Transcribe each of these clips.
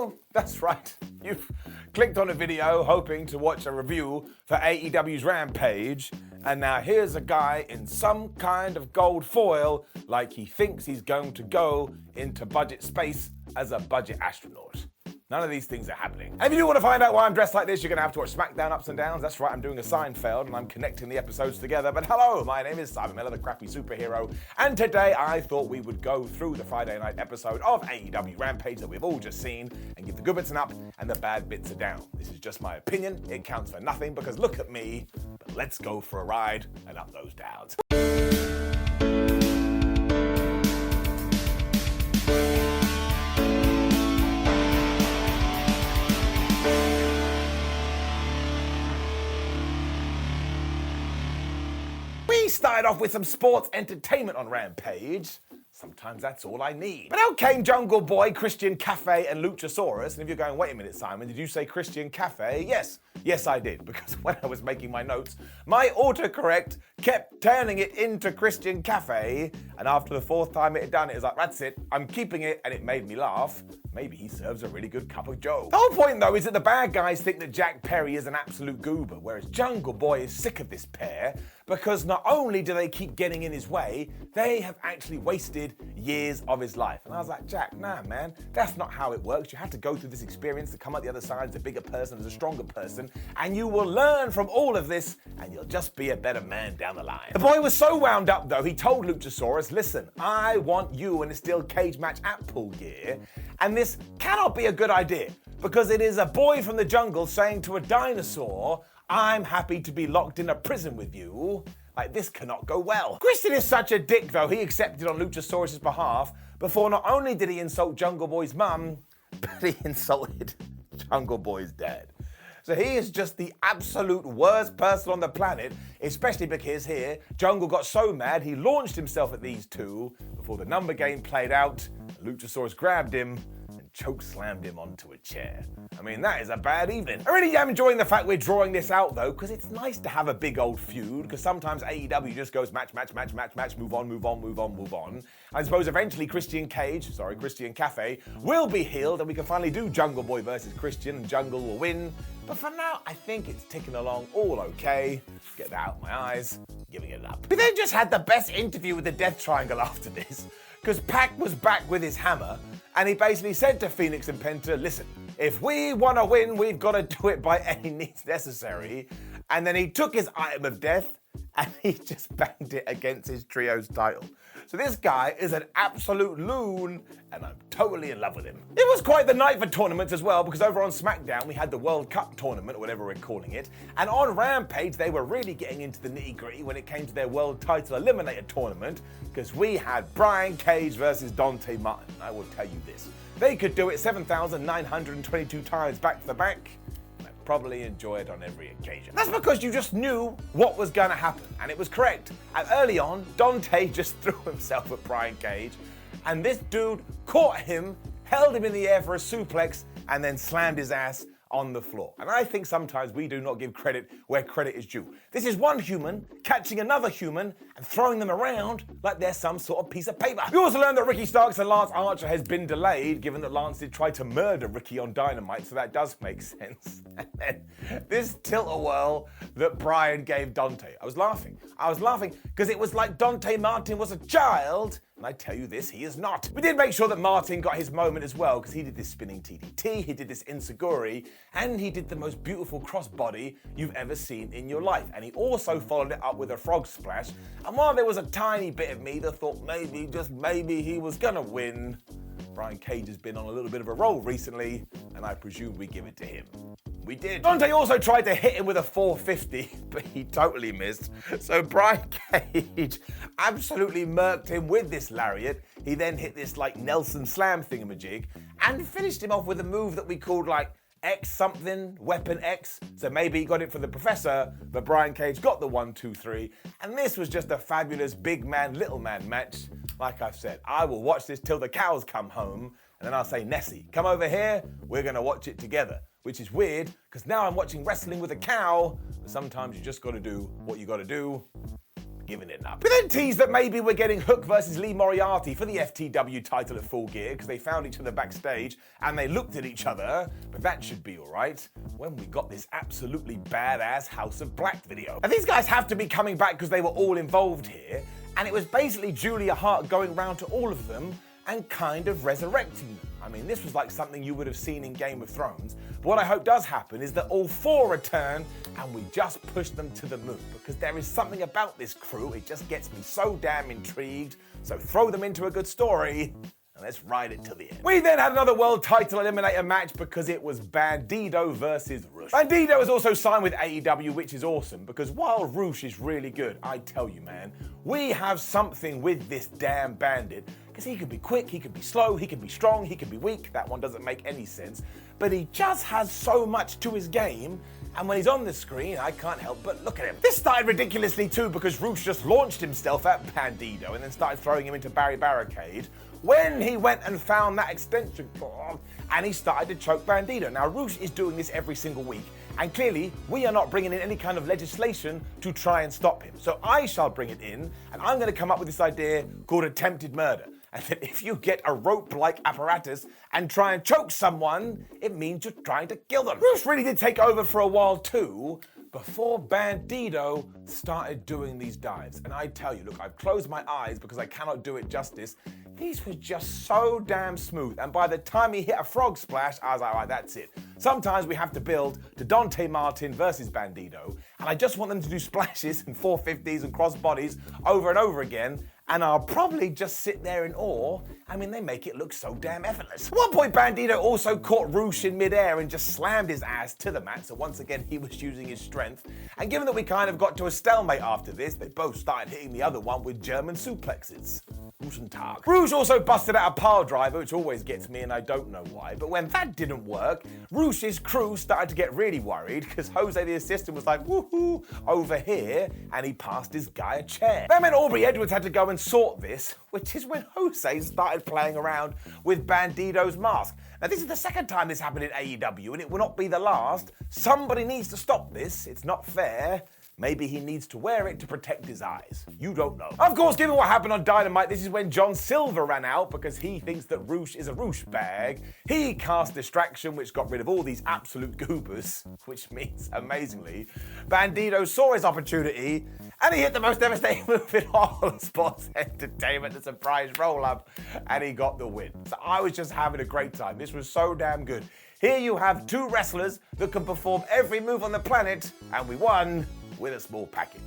Hello, that's right. You've clicked on a video hoping to watch a review for AEW's Rampage, and now here's a guy in some kind of gold foil like he thinks he's going to go into budget space as a budget astronaut. None of these things are happening. And if you do want to find out why I'm dressed like this, you're going to have to watch SmackDown Ups and Downs. That's right, I'm doing a Seinfeld and I'm connecting the episodes together. But hello, my name is Simon Miller, the crappy superhero. And today I thought we would go through the Friday night episode of AEW Rampage that we've all just seen and give the good bits an up and the bad bits a down. This is just my opinion. It counts for nothing because look at me. But let's go for a ride and up those downs. We started off with some sports entertainment on Rampage. Sometimes that's all I need. But out came Jungle Boy, Christian Cafe, and Luchasaurus. And if you're going, wait a minute, Simon, did you say Christian Cafe? Yes, I did. Because when I was making my notes, my autocorrect kept turning it into Christian Cafe. And after the fourth time it had done it, it was like, that's it, I'm keeping it. And it made me laugh. Maybe he serves a really good cup of joe. The whole point, though, is that the bad guys think that Jack Perry is an absolute goober, whereas Jungle Boy is sick of this pair because not only do they keep getting in his way, they have actually wasted years of his life. And I was like, Jack, nah, man, that's not how it works. You have to go through this experience to come out the other side as a bigger person, as a stronger person, and you will learn from all of this, and you'll just be a better man down the line. The boy was so wound up, though, he told Luchasaurus, listen, I want you in a steel cage match at Pool Gear, and this cannot be a good idea, because it is a boy from the jungle saying to a dinosaur, I'm happy to be locked in a prison with you. Like, this cannot go well. Christian is such a dick, though. He accepted on Luchasaurus' behalf before not only did he insult Jungle Boy's mum, but he insulted Jungle Boy's dad. So he is just the absolute worst person on the planet, especially because here, Jungle got so mad he launched himself at these two before the number game played out. Luchasaurus grabbed him and choke-slammed him onto a chair. I mean, that is a bad evening. I really am enjoying the fact we're drawing this out, though, because it's nice to have a big old feud, because sometimes AEW just goes match, move on. I suppose eventually Christian Cafe will be healed, and we can finally do Jungle Boy versus Christian, and Jungle will win. But for now, I think it's ticking along all okay. Get that out of my eyes, giving it up. We then just had the best interview with the Death Triangle after this, because Pac was back with his hammer, and he basically said to Phoenix and Penta, listen, if we want to win, we've got to do it by any means necessary. And then he took his item of death and he just banged it against his trio's title. So this guy is an absolute loon, and I'm totally in love with him. It was quite the night for tournaments as well, because over on SmackDown we had the World Cup tournament, or whatever we're calling it, and on Rampage they were really getting into the nitty-gritty when it came to their World Title Eliminator tournament, because we had Brian Cage versus Dante Martin. I will tell you this, they could do it 7,922 times back to back. Probably enjoy it on every occasion. That's because you just knew what was going to happen, and it was correct. And early on, Dante just threw himself at Brian Cage, and this dude caught him, held him in the air for a suplex, and then slammed his ass on the floor. And I think sometimes we do not give credit where credit is due. This is one human catching another human and throwing them around like they're some sort of piece of paper. We also learned that Ricky Starks and Lance Archer has been delayed, given that Lance did try to murder Ricky on Dynamite, so that does make sense. And then this tilt-a-whirl that Brian gave Dante. I was laughing because it was like Dante Martin was a child. And I tell you this, he is not. We did make sure that Martin got his moment as well, because he did this spinning TDT, he did this Inseguri, and he did the most beautiful crossbody you've ever seen in your life. And he also followed it up with a frog splash. And while there was a tiny bit of me that thought maybe, just maybe, he was gonna win, Brian Cage has been on a little bit of a roll recently, and I presume we give it to him. We did. Dante also tried to hit him with a 450, but he totally missed. So Brian Cage absolutely murked him with this lariat. He then hit this like Nelson slam thingamajig and finished him off with a move that we called like X something, Weapon X. So maybe he got it for the Professor, but Brian Cage got the 1, 2, 3. And this was just a fabulous big man, little man match. Like I've said, I will watch this till the cows come home, and then I'll say, Nessie, come over here, we're gonna watch it together. Which is weird, because now I'm watching wrestling with a cow, but sometimes you just gotta do what you gotta do. giving it up. We then teased that maybe we're getting Hook versus Lee Moriarty for the FTW title at Full Gear because they found each other backstage and they looked at each other, but that should be alright when we got this absolutely badass House of Black video. And these guys have to be coming back because they were all involved here, and it was basically Julia Hart going round to all of them and kind of resurrecting them. I mean, this was like something you would have seen in Game of Thrones. But what I hope does happen is that all four return and we just push them to the moon, because there is something about this crew, it just gets me so damn intrigued. So throw them into a good story and let's ride it to the end. We then had another world title eliminator match because it was Bandido versus Rush. Bandido is also signed with AEW, which is awesome, because while Rush is really good, I tell you, man, we have something with this damn bandit. Because he could be quick, he could be slow, he could be strong, he could be weak. That one doesn't make any sense. But he just has so much to his game, and when he's on the screen, I can't help but look at him. This started ridiculously too, because Rush just launched himself at Bandido and then started throwing him into Barry Barricade when he went and found that extension cord and he started to choke Bandido. Now, Rush is doing this every single week, and clearly we are not bringing in any kind of legislation to try and stop him. So I shall bring it in, and I'm going to come up with this idea called attempted murder. And that if you get a rope-like apparatus and try and choke someone, it means you're trying to kill them. Rush really did take over for a while too, before Bandido started doing these dives. And I tell you, look, I've closed my eyes because I cannot do it justice. These were just so damn smooth. And by the time he hit a frog splash, I was like, all right, that's it. Sometimes we have to build to Dante Martin versus Bandido, and I just want them to do splashes and 450s and cross bodies over and over again, and I'll probably just sit there in awe. I mean, they make it look so damn effortless. At one point, Bandido also caught Rush in midair and just slammed his ass to the mat, so once again, he was using his strength. And given that we kind of got to a stalemate after this, they both started hitting the other one with German suplexes. Rush also busted out a pile driver, which always gets me, and I don't know why. But when that didn't work, Rush's crew started to get really worried because Jose the assistant was like, woohoo, over here, and he passed his guy a chair. That meant Aubrey Edwards had to go and sort this, which is when Jose started playing around with Bandido's mask. Now, this is the second time this happened in AEW, and it will not be the last. Somebody needs to stop this. It's not fair. Maybe he needs to wear it to protect his eyes. You don't know. Of course, given what happened on Dynamite, this is when John Silver ran out because he thinks that Rush is a Rush bag. He cast Distraction, which got rid of all these absolute goobers, which means, amazingly, Bandido saw his opportunity and he hit the most devastating move in all of sports entertainment, the surprise roll-up, and he got the win. So I was just having a great time. This was so damn good. Here you have two wrestlers that can perform every move on the planet, and we won with a small package,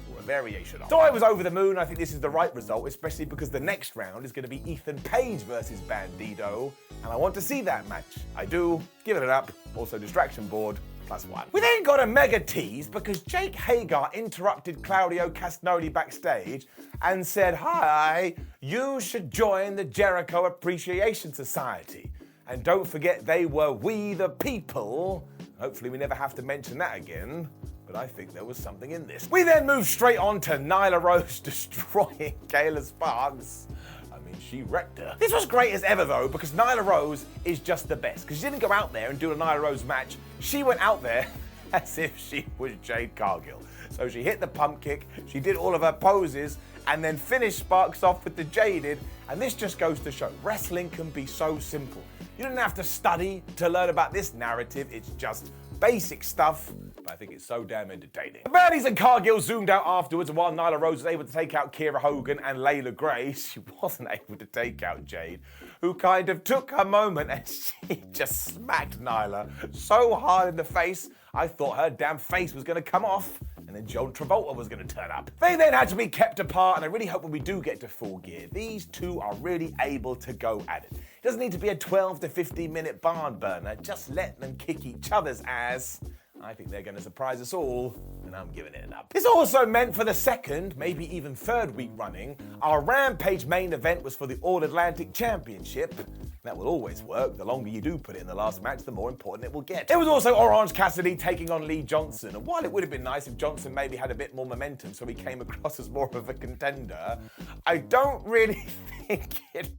or a variation of. So I was over the moon. I think this is the right result, especially because the next round is going to be Ethan Page versus Bandido, and I want to see that match. I do. Give it up. Also, Distraction Board, +1. We then got a mega tease because Jake Hagar interrupted Claudio Castagnoli backstage and said, hi, you should join the Jericho Appreciation Society. And don't forget, they were We the People. Hopefully we never have to mention that again. But I think there was something in this. We then moved straight on to Nyla Rose destroying Kayla Sparks. I mean, she wrecked her. This was great as ever though, because Nyla Rose is just the best. Because she didn't go out there and do a Nyla Rose match. She went out there as if she was Jade Cargill. So she hit the pump kick, she did all of her poses, and then finished Sparks off with the Jaded. And this just goes to show, wrestling can be so simple. You don't have to study to learn about this narrative. It's just basic stuff, but I think it's so damn entertaining. The Baddies and Cargill zoomed out afterwards, and while Nyla Rose was able to take out Kiera Hogan and Layla Gray, she wasn't able to take out Jade, who kind of took her moment and she just smacked Nyla so hard in the face, I thought her damn face was going to come off, and then John Travolta was going to turn up. They then had to be kept apart, and I really hope when we do get to Full Gear, these two are really able to go at it. It doesn't need to be a 12 to 15 minute barn burner, just let them kick each other's ass. I think they're going to surprise us all, and I'm giving it an up. This also meant for the second, maybe even third week running, our Rampage main event was for the All-Atlantic Championship. That will always work. The longer you do put it in the last match, the more important it will get. It was also Orange Cassidy taking on Lee Johnson, and while it would have been nice if Johnson maybe had a bit more momentum so he came across as more of a contender, I don't really think it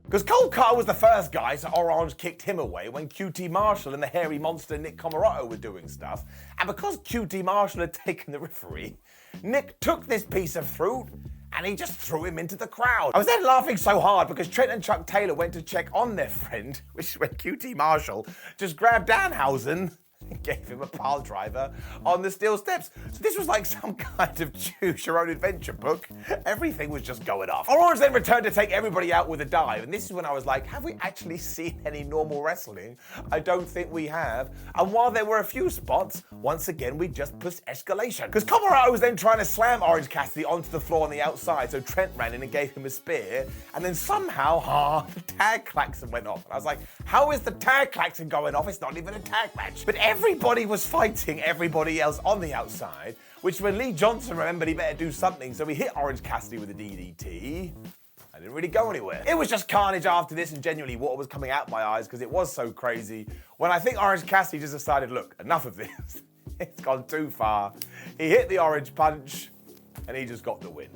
Because Cole Carter was the first guy, so Orange kicked him away when QT Marshall and the hairy monster Nick Comoroto were doing stuff. And because QT Marshall had taken the referee, Nick took this piece of fruit and he just threw him into the crowd. I was then laughing so hard because Trent and Chuck Taylor went to check on their friend, which is when QT Marshall just grabbed Danhausen and gave him a pile driver on the steel steps. So this was like some kind of choose your own adventure book. Everything was just going off. Orange then returned to take everybody out with a dive, and this is when I was like, have we actually seen any normal wrestling? I don't think we have. And while there were a few spots, once again we just pushed escalation. Because Comoroto was then trying to slam Orange Cassidy onto the floor on the outside, so Trent ran in and gave him a spear, and then somehow, the tag klaxon went off. And I was like, how is the tag klaxon going off? It's not even a tag match. But everybody was fighting everybody else on the outside, which when Lee Johnson remembered he better do something, so he hit Orange Cassidy with a DDT. I didn't really go anywhere. It was just carnage after this, and genuinely water was coming out my eyes because it was so crazy. When I think Orange Cassidy just decided, look, enough of this. It's gone too far. He hit the orange punch, and he just got the win.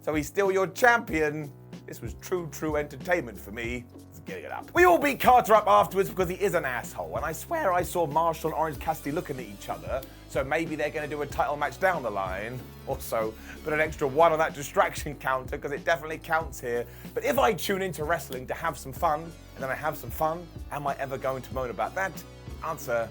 So he's still your champion. This was true entertainment for me. Getting it up. We all beat Carter up afterwards because he is an asshole, and I swear I saw Marshall and Orange Cassidy looking at each other, so maybe they're going to do a title match down the line. Also, put an extra 1 on that distraction counter because it definitely counts here. But if I tune into wrestling to have some fun, and then I have some fun, am I ever going to moan about that? Answer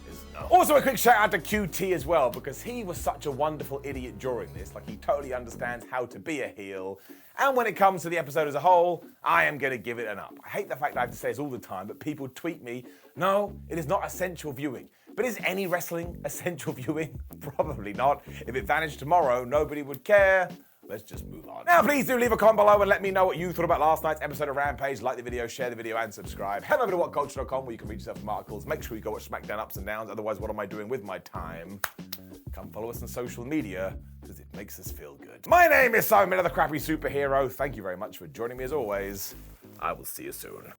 is no. Also, a quick shout out to QT as well, because he was such a wonderful idiot during this. Like, he totally understands how to be a heel. And when it comes to the episode as a whole, I am going to give it an up. I hate the fact that I have to say this all the time, but people tweet me, no, it is not essential viewing. But is any wrestling essential viewing? Probably not. If it vanished tomorrow, nobody would care. Let's just move on. Now, please do leave a comment below and let me know what you thought about last night's episode of Rampage. Like the video, share the video, and subscribe. Head over to WhatCulture.com where you can read yourself some articles. Make sure you go watch SmackDown Ups and Downs. Otherwise, what am I doing with my time? Come follow us on social media, because it makes us feel good. My name is Simon, the Crappy Superhero. Thank you very much for joining me as always. I will see you soon.